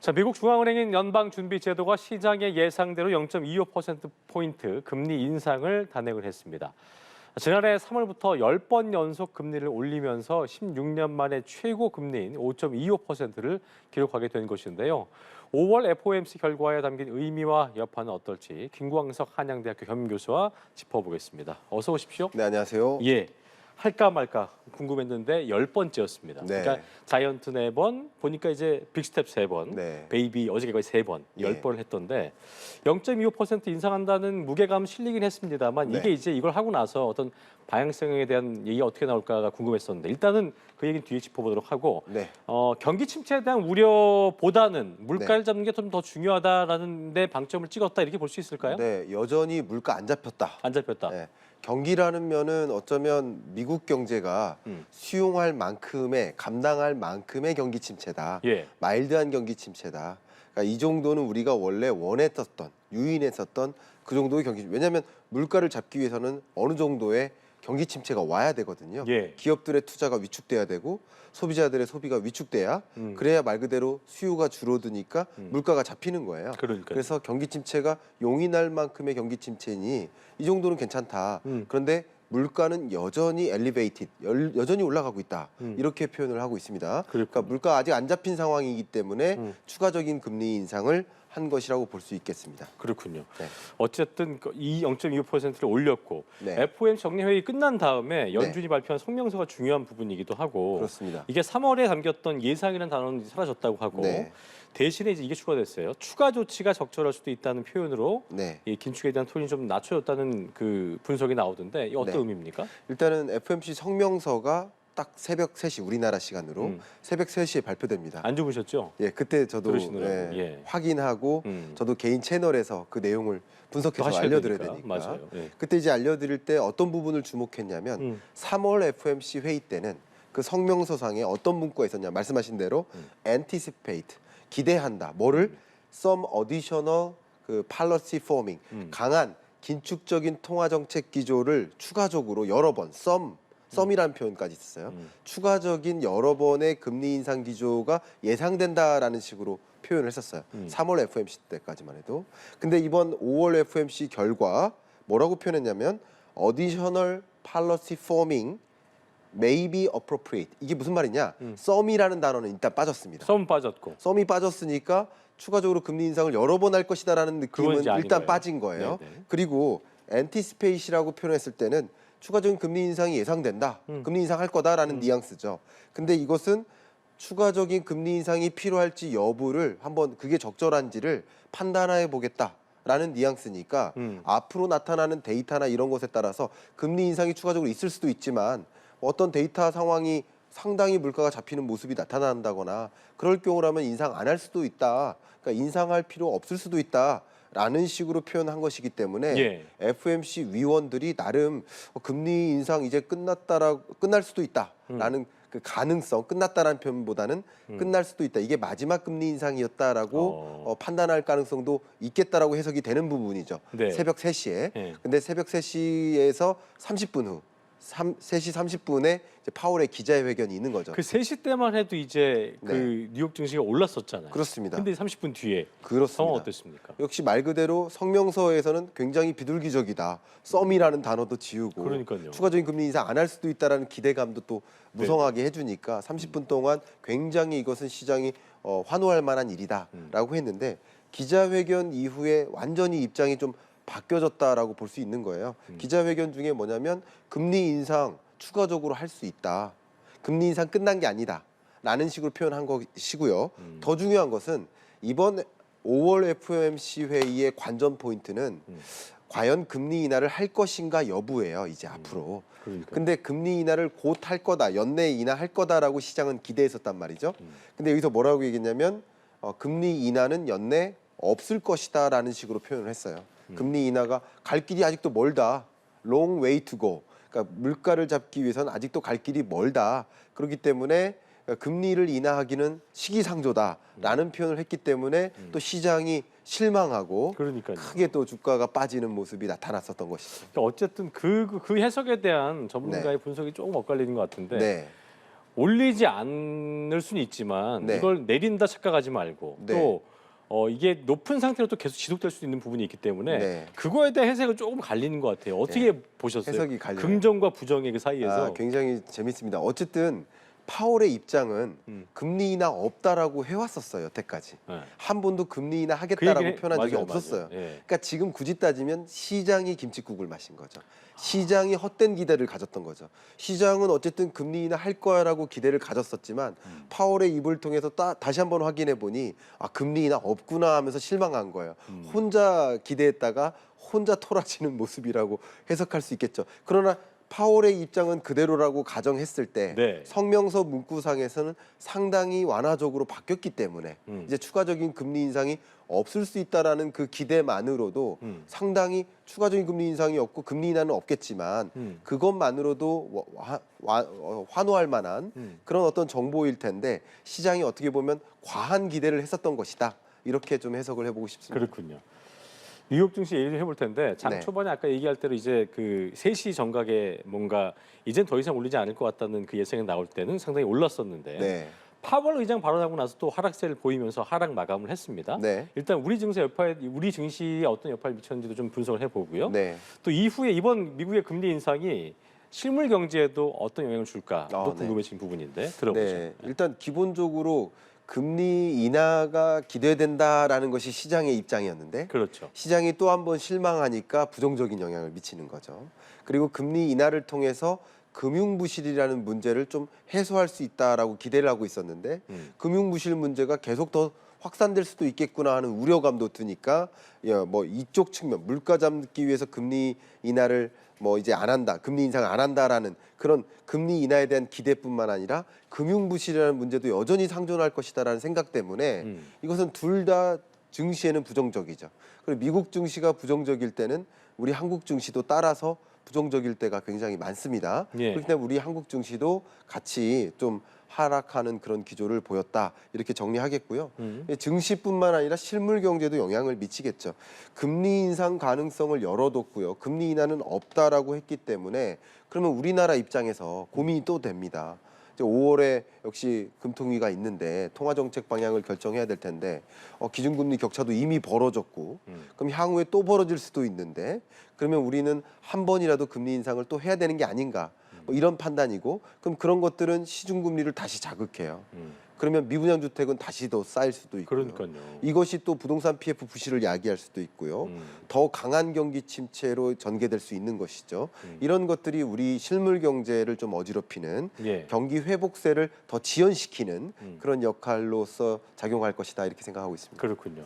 자, 미국 중앙은행인 연방준비제도가 시장의 예상대로 0.25%포인트 금리 인상을 단행을 했습니다. 지난해 3월부터 10번 연속 금리를 올리면서 16년 만에 최고 금리인 5.25%를 기록하게 된 것인데요. 5월 FOMC 결과에 담긴 의미와 여파는 어떨지 김광석 한양대학교 겸임교수와 짚어보겠습니다. 어서 오십시오. 네, 안녕하세요. 예. 할까 말까 궁금했는데 10번째였습니다. 네. 그러니까 자이언트 4번, 보니까 이제 빅스텝 3번, 네. 베이비 어저께까지 3번, 예. 10번을 했던데 0.25% 인상한다는 무게감 실리긴 했습니다만 네. 이게 이제 이걸 하고 나서 어떤 방향성에 대한 얘기가 어떻게 나올까가 궁금했었는데 일단은 그 얘기는 뒤에 짚어보도록 하고 네. 경기 침체에 대한 우려보다는 물가를 잡는 게 좀 더 중요하다라는 데 방점을 찍었다 이렇게 볼 수 있을까요? 네, 여전히 물가 안 잡혔다. 안 잡혔다. 네. 경기라는 면은 어쩌면 미국 경제가 수용할 만큼의 감당할 만큼의 경기 침체다. 예. 마일드한 경기 침체다. 그러니까 이 정도는 우리가 원래 원했었던 유인했었던 그 정도의 경기. 왜냐하면 물가를 잡기 위해서는 어느 정도의 경기 침체가 와야 되거든요. 예. 기업들의 투자가 위축돼야 되고 소비자들의 소비가 위축돼야 그래야 말 그대로 수요가 줄어드니까 물가가 잡히는 거예요. 그러니까요. 그래서 경기 침체가 용인할 만큼의 경기 침체니 이 정도는 괜찮다. 그런데 물가는 여전히 엘리베이티드, 여전히 올라가고 있다. 이렇게 표현을 하고 있습니다. 그러니까 물가 아직 안 잡힌 상황이기 때문에 추가적인 금리 인상을 한 것이라고 볼 수 있겠습니다. 그렇군요. 네. 어쨌든 이 0.25%를 올렸고 네. FOMC 정례회의 끝난 다음에 연준이 발표한 성명서가 중요한 부분이기도 하고 그렇습니다. 이게 3월에 담겼던 예상이라는 단어는 사라졌다고 하고 네. 대신에 이제 이게 추가됐어요. 추가 조치가 적절할 수도 있다는 표현으로 네. 이 긴축에 대한 톤이 좀 낮춰졌다는 그 분석이 나오던데 이게 어떤 네. 의미입니까? 일단은 FOMC 성명서가 딱 새벽 3시 우리나라 시간으로 새벽 3시에 발표됩니다. 안 주무셨죠? 예, 그때 저도 들으시느라고. 확인하고 저도 개인 채널에서 그 내용을 분석해서 하셔야 알려드려야 되니까. 되니까. 맞아요. 예. 그때 이제 알려드릴 때 어떤 부분을 주목했냐면 3월 FOMC 회의 때는 그 성명서상에 어떤 문구가 있었냐 말씀하신 대로 anticipate 기대한다. 뭐를 some additional 그 policy forming 강한 긴축적인 통화 정책 기조를 추가적으로 여러 번 썸이라는 표현까지 있었어요. 추가적인 여러 번의 금리 인상 기조가 예상된다라는 식으로 표현을 했었어요. 3월 FOMC 때까지만 해도. 근데 이번 5월 FOMC 결과 뭐라고 표현했냐면 additional policy forming may be appropriate. 이게 무슨 말이냐? 썸이라는 단어는 일단 빠졌습니다. 썸 빠졌고. 썸이 빠졌으니까 추가적으로 금리 인상을 여러 번 할 것이다라는 느낌은 그건 이제 아닌 일단 거예요. 빠진 거예요. 네네. 그리고 anticipate이라고 표현했을 때는 추가적인 금리 인상이 예상된다. 금리 인상할 거다라는 뉘앙스죠. 근데 이것은 추가적인 금리 인상이 필요할지 여부를 한번 그게 적절한지를 판단해 보겠다라는 뉘앙스니까 앞으로 나타나는 데이터나 이런 것에 따라서 금리 인상이 추가적으로 있을 수도 있지만 어떤 데이터 상황이 상당히 물가가 잡히는 모습이 나타난다거나 그럴 경우라면 인상 안 할 수도 있다. 그러니까 인상할 필요 없을 수도 있다. 라는 식으로 표현한 것이기 때문에 예. FOMC 위원들이 나름 금리 인상 이제 끝날 수도 있다라는 그 가능성 끝났다라는 표현보다는 끝날 수도 있다. 이게 마지막 금리 인상이었다라고 판단할 가능성도 있겠다라고 해석이 되는 부분이죠. 네. 새벽 3시에. 네. 근데 새벽 3시에서 30분 후 3시 30분에 이제 파월의 기자회견이 있는 거죠. 그 3시 때만 해도 이제 네. 그 뉴욕 증시가 올랐었잖아요. 그렇습니다. 근데 30분 뒤에 그렇습니다. 상황 어땠습니까? 역시 말 그대로 성명서에서는 굉장히 비둘기적이다. 썸이라는 단어도 지우고 그러니까요. 추가적인 금리 인상 안 할 수도 있다라는 기대감도 또 무성하게 해주니까 30분 동안 굉장히 이것은 시장이 환호할 만한 일이다라고 했는데 기자회견 이후에 완전히 입장이 좀 바뀌어졌다라고 볼 수 있는 거예요. 기자회견 중에 뭐냐면 금리 인상 추가적으로 할 수 있다. 금리 인상 끝난 게 아니다. 라는 식으로 표현한 것이고요. 더 중요한 것은 이번 5월 FOMC 회의의 관전 포인트는 과연 금리 인하를 할 것인가 여부예요. 이제 앞으로. 그러니까요. 근데 금리 인하를 곧 할 거다. 연내에 인하할 거다라고 시장은 기대했었단 말이죠. 근데 여기서 뭐라고 얘기했냐면 금리 인하는 연내 없을 것이다라는 식으로 표현을 했어요. 금리 인하가 갈 길이 아직도 멀다. long way to go. 그러니까 물가를 잡기 위해서는 아직도 갈 길이 멀다. 그렇기 때문에 금리를 인하하기는 시기상조다라는 표현을 했기 때문에 또 시장이 실망하고 그러니까요. 크게 또 주가가 빠지는 모습이 나타났었던 것이죠. 그러니까 어쨌든 그 해석에 대한 전문가의 분석이 조금 엇갈리는 것 같은데 네. 올리지 않을 수는 있지만 네. 이걸 내린다 착각하지 말고 네. 또 이게 높은 상태로 또 계속 지속될 수 있는 부분이 있기 때문에 네. 그거에 대한 해석은 조금 갈리는 것 같아요. 어떻게 보셨어요? 해석이 갈려요. 긍정과 부정의 그 사이에서. 굉장히 재밌습니다. 어쨌든 파월의 입장은 금리 인하 없다라고 해왔었어요, 여태까지. 네. 한 번도 금리 인하 그 하겠다라고 얘기는- 표현한 적이 맞아요, 없었어요. 맞아요. 예. 그러니까 지금 굳이 따지면 시장이 김칫국을 마신 거죠. 시장이 헛된 기대를 가졌던 거죠. 시장은 어쨌든 금리 인하 할 거야라고 기대를 가졌었지만 파월의 입을 통해서 다시 한번 확인해 보니 금리 인하 없구나 하면서 실망한 거예요. 혼자 기대했다가 혼자 토라지는 모습이라고 해석할 수 있겠죠. 그러나 파월의 입장은 그대로라고 가정했을 때 네. 성명서 문구상에서는 상당히 완화적으로 바뀌었기 때문에 이제 추가적인 금리 인상이 없을 수 있다라는 그 기대만으로도 상당히 추가적인 금리 인상이 없고 금리 인하는 없겠지만 그것만으로도 환호할 만한 그런 어떤 정보일 텐데 시장이 어떻게 보면 과한 기대를 했었던 것이다. 이렇게 좀 해석을 해보고 싶습니다. 그렇군요. 뉴욕 증시 얘기 좀 해볼 텐데 장 네. 초반에 아까 얘기할 대로 이제 그 3시 정각에 뭔가 이젠 더 이상 올리지 않을 것 같다는 그 예상이 나올 때는 상당히 올랐었는데 네. 파월 의장 발언하고 나서 또 하락세를 보이면서 하락 마감을 했습니다. 네. 일단 우리 증시에 어떤 여파를 미쳤는지도 좀 분석을 해보고요. 네. 또 이후에 이번 미국의 금리 인상이 실물 경제에도 어떤 영향을 줄까도 네. 궁금해진 부분인데 들어보죠. 네, 일단 기본적으로 금리 인하가 기대된다라는 것이 시장의 입장이었는데 그렇죠. 시장이 또 한 번 실망하니까 부정적인 영향을 미치는 거죠. 그리고 금리 인하를 통해서 금융부실이라는 문제를 좀 해소할 수 있다라고 기대를 하고 있었는데 금융부실 문제가 계속 더 확산될 수도 있겠구나 하는 우려감도 드니까 뭐 이쪽 측면 물가 잡기 위해서 금리 인하를 뭐 이제 안 한다, 금리 인상을 안 한다라는 그런 금리 인하에 대한 기대뿐만 아니라 금융부실이라는 문제도 여전히 상존할 것이다라는 생각 때문에 이것은 둘 다 증시에는 부정적이죠. 그리고 미국 증시가 부정적일 때는 우리 한국 증시도 따라서 부정적일 때가 굉장히 많습니다. 예. 그렇기 때문에 우리 한국 증시도 같이 좀 하락하는 그런 기조를 보였다 이렇게 정리하겠고요. 증시뿐만 아니라 실물 경제도 영향을 미치겠죠. 금리 인상 가능성을 열어뒀고요. 금리 인하는 없다라고 했기 때문에 그러면 우리나라 입장에서 고민이 또 됩니다. 이제 5월에 역시 금통위가 있는데 통화정책 방향을 결정해야 될 텐데 기준금리 격차도 이미 벌어졌고 그럼 향후에 또 벌어질 수도 있는데 그러면 우리는 한 번이라도 금리 인상을 또 해야 되는 게 아닌가 뭐 이런 판단이고 그럼 그런 것들은 시중금리를 다시 자극해요. 그러면 미분양 주택은 다시 더 쌓일 수도 있고요. 그러니까요. 이것이 또 부동산 PF 부실을 야기할 수도 있고요. 더 강한 경기 침체로 전개될 수 있는 것이죠. 이런 것들이 우리 실물 경제를 좀 어지럽히는 예. 경기 회복세를 더 지연시키는 그런 역할로서 작용할 것이다 이렇게 생각하고 있습니다. 그렇군요.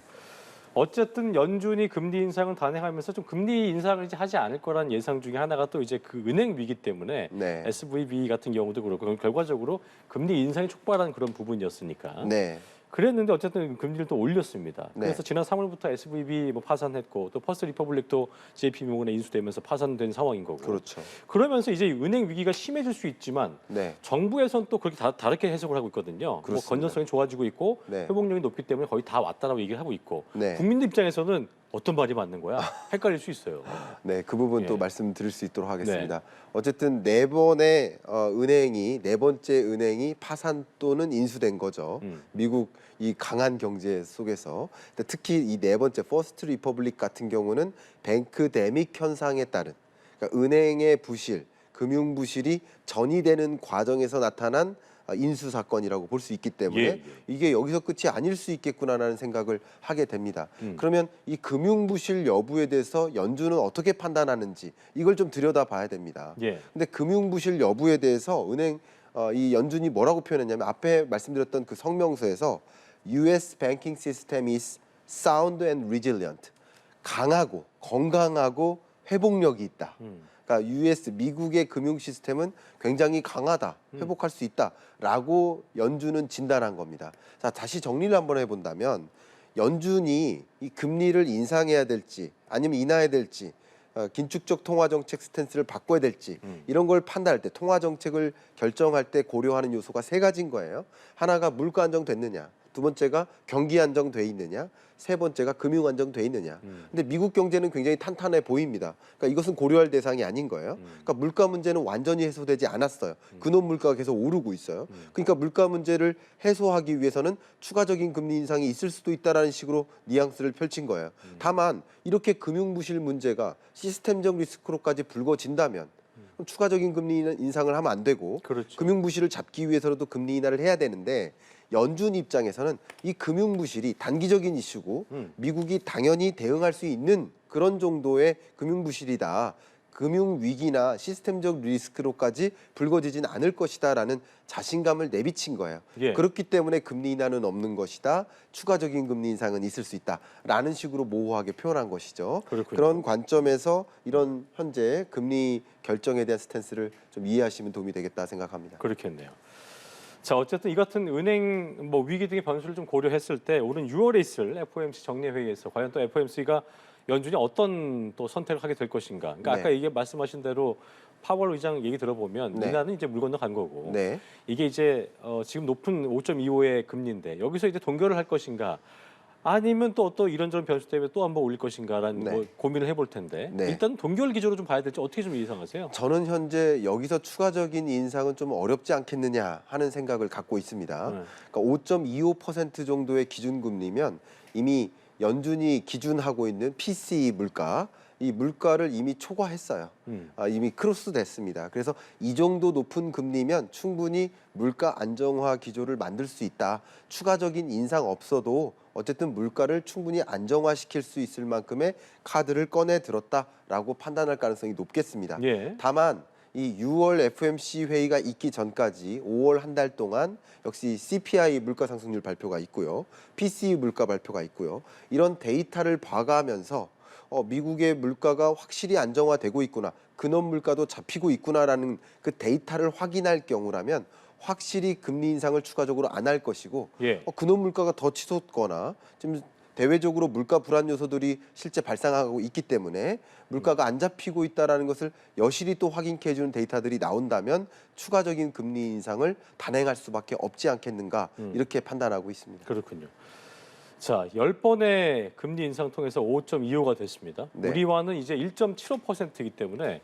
어쨌든 연준이 금리 인상을 단행하면서 좀 금리 인상을 이제 하지 않을 거란 예상 중에 하나가 또 이제 그 은행 위기 때문에 네. SVB 같은 경우도 그렇고 결과적으로 금리 인상이 촉발한 그런 부분이었으니까 네. 그랬는데 어쨌든 금리를 또 올렸습니다. 네. 그래서 지난 3월부터 SVB 뭐 파산했고 또 퍼스트 리퍼블릭도 JP모건에 인수되면서 파산된 상황인 거고. 그렇죠. 그러면서 이제 은행 위기가 심해질 수 있지만 네. 정부에서는 또 그렇게 다르게 해석을 하고 있거든요. 뭐 그렇습니다. 건전성이 좋아지고 있고 네. 회복력이 높기 때문에 거의 다 왔다라고 얘기를 하고 있고 네. 국민들 입장에서는 어떤 말이 맞는 거야? 헷갈릴 수 있어요. 네, 그 부분 또 예. 말씀드릴 수 있도록 하겠습니다. 어쨌든 네 번의 네 번째 은행이 파산 또는 인수된 거죠. 미국 이 강한 경제 속에서 특히 이 네 번째 퍼스트 리퍼블릭 같은 경우는 뱅크데믹 현상에 따른 그러니까 은행의 부실, 금융 부실이 전이되는 과정에서 나타난 인수 사건이라고 볼 수 있기 때문에 예. 이게 여기서 끝이 아닐 수 있겠구나라는 생각을 하게 됩니다. 그러면 이 금융 부실 여부에 대해서 연준은 어떻게 판단하는지 이걸 좀 들여다봐야 됩니다. 예. 근데 금융 부실 여부에 대해서 은행 이 연준이 뭐라고 표현했냐면 앞에 말씀드렸던 그 성명서에서 U.S. banking system is sound and resilient. 강하고 건강하고 회복력이 있다. 그러니까 US 미국의 금융 시스템은 굉장히 강하다, 회복할 수 있다라고 연준은 진단한 겁니다. 자, 다시 정리를 한번 해본다면 연준이 이 금리를 인상해야 될지 아니면 인하해야 될지 긴축적 통화 정책 스탠스를 바꿔야 될지 이런 걸 판단할 때 통화 정책을 결정할 때 고려하는 요소가 세 가지인 거예요. 하나가 물가 안정됐느냐, 두 번째가 경기 안정돼 있느냐, 세 번째가 금융 안정돼 있느냐. 근데 미국 경제는 굉장히 탄탄해 보입니다. 그러니까 이것은 고려할 대상이 아닌 거예요. 그러니까 물가 문제는 완전히 해소되지 않았어요. 근원 물가가 계속 오르고 있어요. 그러니까 물가 문제를 해소하기 위해서는 추가적인 금리 인상이 있을 수도 있다라는 식으로 뉘앙스를 펼친 거예요. 다만 이렇게 금융 부실 문제가 시스템적 리스크로까지 불거진다면 그럼 추가적인 금리 인상을 하면 안 되고 그렇죠. 금융 부실을 잡기 위해서라도 금리 인하를 해야 되는데 연준 입장에서는 이 금융 부실이 단기적인 이슈고 미국이 당연히 대응할 수 있는 그런 정도의 금융 부실이다. 금융 위기나 시스템적 리스크로까지 불거지진 않을 것이다라는 자신감을 내비친 거예요. 예. 그렇기 때문에 금리 인하는 없는 것이다. 추가적인 금리 인상은 있을 수 있다라는 식으로 모호하게 표현한 것이죠. 그렇군요. 그런 관점에서 이런 현재 금리 결정에 대한 스탠스를 좀 이해하시면 도움이 되겠다 생각합니다. 그렇겠네요. 자, 어쨌든 이 같은 은행 뭐 위기 등의 변수를 좀 고려했을 때 오는 6월에 있을 FOMC 정례 회의에서 과연 또 FOMC가 연준이 어떤 또 선택을 하게 될 것인가. 그러니까 네. 아까 이게 말씀하신 대로 파월 의장 얘기 들어보면 네. 인하는 이제 물 건너 간 거고 네. 이게 이제 지금 높은 5.25의 금리인데 여기서 이제 동결을 할 것인가 아니면 또 이런저런 변수 때문에 또 한번 올릴 것인가라는 네. 뭐 고민을 해볼 텐데 네. 일단 동결 기조로 좀 봐야 될지 어떻게 좀 예상하세요? 저는 현재 여기서 추가적인 인상은 좀 어렵지 않겠느냐 하는 생각을 갖고 있습니다. 네. 그러니까 5.25% 정도의 기준금리면 이미 연준이 기준하고 있는 PCE 물가, 이 물가를 이미 초과했어요. 이미 크로스 됐습니다. 그래서 이 정도 높은 금리면 충분히 물가 안정화 기조를 만들 수 있다. 추가적인 인상 없어도 어쨌든 물가를 충분히 안정화시킬 수 있을 만큼의 카드를 꺼내 들었다라고 판단할 가능성이 높겠습니다. 예. 다만 이 6월 FOMC 회의가 있기 전까지 5월 한 달 동안 역시 CPI 물가 상승률 발표가 있고요. PCE 물가 발표가 있고요. 이런 데이터를 봐가면서 미국의 물가가 확실히 안정화되고 있구나. 근원 물가도 잡히고 있구나라는 그 데이터를 확인할 경우라면 확실히 금리 인상을 추가적으로 안 할 것이고 예. 근원 물가가 더 치솟거나 지금 대외적으로 물가 불안 요소들이 실제 발생하고 있기 때문에 물가가 안 잡히고 있다라는 것을 여실히 또 확인케 해주는 데이터들이 나온다면 추가적인 금리 인상을 단행할 수밖에 없지 않겠는가 이렇게 판단하고 있습니다. 그렇군요. 자, 10번의 금리 인상 통해서 5.25가 됐습니다. 네. 우리와는 이제 1.75%이기 때문에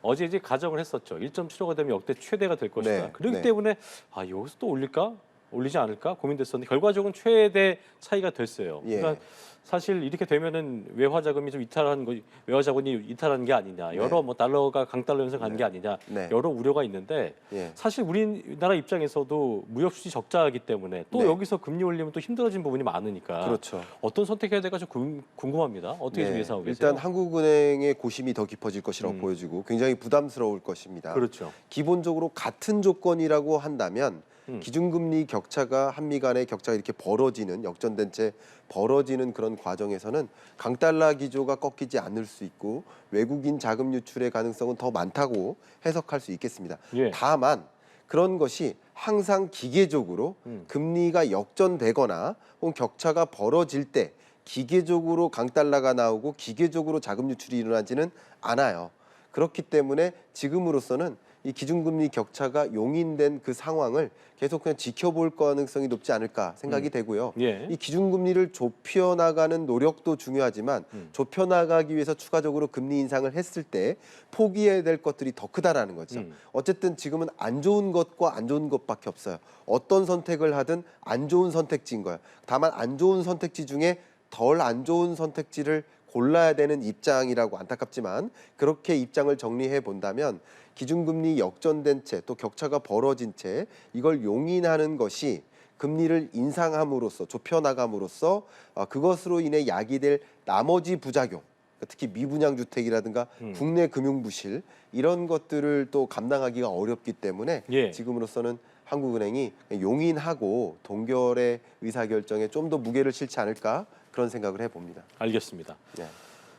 어제 이제 가정을 했었죠. 1.75가 되면 역대 최대가 될 것이다. 네, 그렇기 네. 때문에 여기서 또 올릴까? 올리지 않을까 고민됐었는데 결과적으로는 최대 차이가 됐어요. 예. 그러니까 사실 이렇게 되면은 외화 자금이 좀 이탈한 거, 외화 자본이 이탈한 게 아니냐, 여러 뭐 달러가 강달러 현상 가는 게 아니냐, 네. 여러 우려가 있는데 예. 사실 우리나라 입장에서도 무역 수지 적자이기 때문에 또 네. 여기서 금리 올리면 또 힘들어진 부분이 많으니까 그렇죠. 어떤 선택해야 될까 좀 궁금합니다. 어떻게 좀 네, 예상하고 계세요? 일단 한국은행의 고심이 더 깊어질 것이라고 보여지고 굉장히 부담스러울 것입니다. 그렇죠. 기본적으로 같은 조건이라고 한다면 기준금리 격차가 한미 간의 격차가 이렇게 벌어지는 역전된 채 벌어지는 그런 과정에서는 강달러 기조가 꺾이지 않을 수 있고 외국인 자금 유출의 가능성은 더 많다고 해석할 수 있겠습니다. 예. 다만 그런 것이 항상 기계적으로 금리가 역전되거나 혹은 격차가 벌어질 때 기계적으로 강달러가 나오고 기계적으로 자금 유출이 일어나지는 않아요. 그렇기 때문에 지금으로서는 이 기준금리 격차가 용인된 그 상황을 계속 그냥 지켜볼 가능성이 높지 않을까 생각이 되고요. 예. 이 기준금리를 좁혀나가는 노력도 중요하지만 좁혀나가기 위해서 추가적으로 금리 인상을 했을 때 포기해야 될 것들이 더 크다라는 거죠. 어쨌든 지금은 안 좋은 것과 안 좋은 것밖에 없어요. 어떤 선택을 하든 안 좋은 선택지인 거예요. 다만 안 좋은 선택지 중에 덜 안 좋은 선택지를 골라야 되는 입장이라고 안타깝지만 그렇게 입장을 정리해 본다면 기준금리 역전된 채 또 격차가 벌어진 채 이걸 용인하는 것이 금리를 인상함으로써 좁혀나감으로써 그것으로 인해 야기될 나머지 부작용 특히 미분양 주택이라든가 국내 금융 부실 이런 것들을 또 감당하기가 어렵기 때문에 예. 지금으로서는 한국은행이 용인하고 동결의 의사결정에 좀 더 무게를 실지 않을까 그런 생각을 해봅니다. 알겠습니다. 네.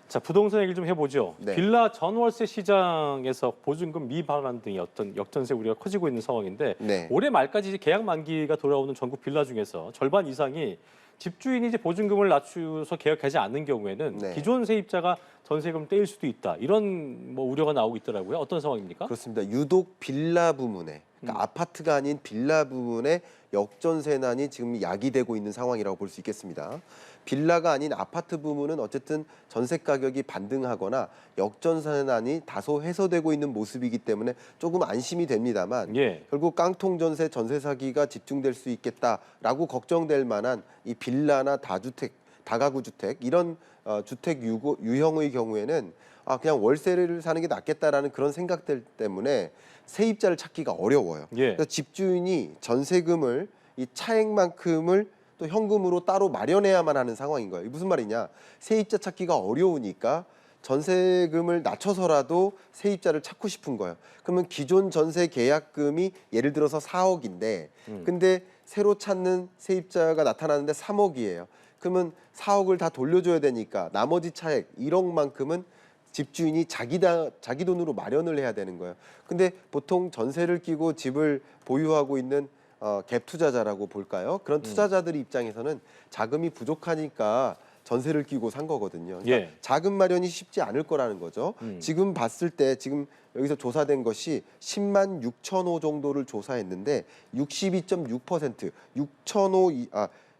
자, 부동산 얘기를 좀 해보죠. 네. 빌라 전월세 시장에서 보증금 미반환 등의 어떤 역전세 우려가 커지고 있는 상황인데 네. 올해 말까지 이제 계약 만기가 돌아오는 전국 빌라 중에서 절반 이상이 집주인이 이제 보증금을 낮추어서 계약하지 않는 경우에는 네. 기존 세입자가 전세금을 떼일 수도 있다. 이런 뭐 우려가 나오고 있더라고요. 어떤 상황입니까? 그렇습니다. 유독 빌라 부문에 그러니까 아파트가 아닌 빌라 부분에 역전세난이 지금 야기되고 있는 상황이라고 볼 수 있겠습니다. 빌라가 아닌 아파트 부분은 어쨌든 전세 가격이 반등하거나 역전세난이 다소 해소되고 있는 모습이기 때문에 조금 안심이 됩니다만 예. 결국 깡통 전세 전세 사기가 집중될 수 있겠다라고 걱정될 만한 이 빌라나 다주택, 다가구 주택 이런 주택 유형의 경우에는 그냥 월세를 사는 게 낫겠다라는 그런 생각들 때문에 세입자를 찾기가 어려워요. 예. 그래서 집주인이 전세금을 이 차액만큼을 또 현금으로 따로 마련해야만 하는 상황인 거예요. 이게 무슨 말이냐? 세입자 찾기가 어려우니까 전세금을 낮춰서라도 세입자를 찾고 싶은 거예요. 그러면 기존 전세 계약금이 예를 들어서 4억인데 근데 새로 찾는 세입자가 나타나는데 3억이에요. 그러면 4억을 다 돌려줘야 되니까 나머지 차액 1억만큼은 집주인이 자기 돈으로 마련을 해야 되는 거예요. 근데 보통 전세를 끼고 집을 보유하고 있는 갭 투자자라고 볼까요? 그런 투자자들 입장에서는 자금이 부족하니까 전세를 끼고 산 거거든요. 그러니까 예. 자금 마련이 쉽지 않을 거라는 거죠. 지금 봤을 때 지금 여기서 조사된 것이 10만 6천 호 정도를 조사했는데 62.6%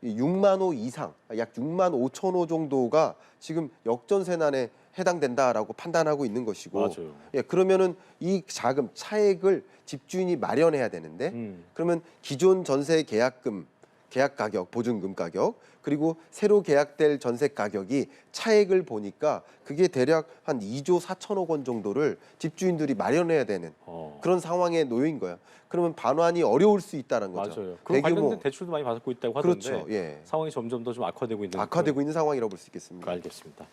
6만 호 이상, 약 6만 5천 호 정도가 지금 역전세난에 해당된다라고 판단하고 있는 것이고, 맞아요. 예, 그러면은 이 자금 차액을 집주인이 마련해야 되는데, 그러면 기존 전세 계약금, 계약 가격, 보증금 가격, 그리고 새로 계약될 전세 가격이 차액을 보니까 그게 대략 한 2조 4천억 원 정도를 집주인들이 마련해야 되는 그런 상황에 놓인 거예요. 그러면 반환이 어려울 수 있다는 거죠. 맞아요. 그 관련된 대출도 많이 받고 있다고 하던데 그렇죠. 예. 상황이 점점 더 좀 악화되고 있는 악화되고 있는 상황이라고 볼 수 있겠습니다. 알겠습니다.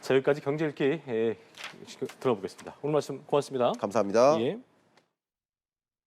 자, 여기까지 경제 읽기 들어보겠습니다. 오늘 말씀 고맙습니다. 감사합니다. 예.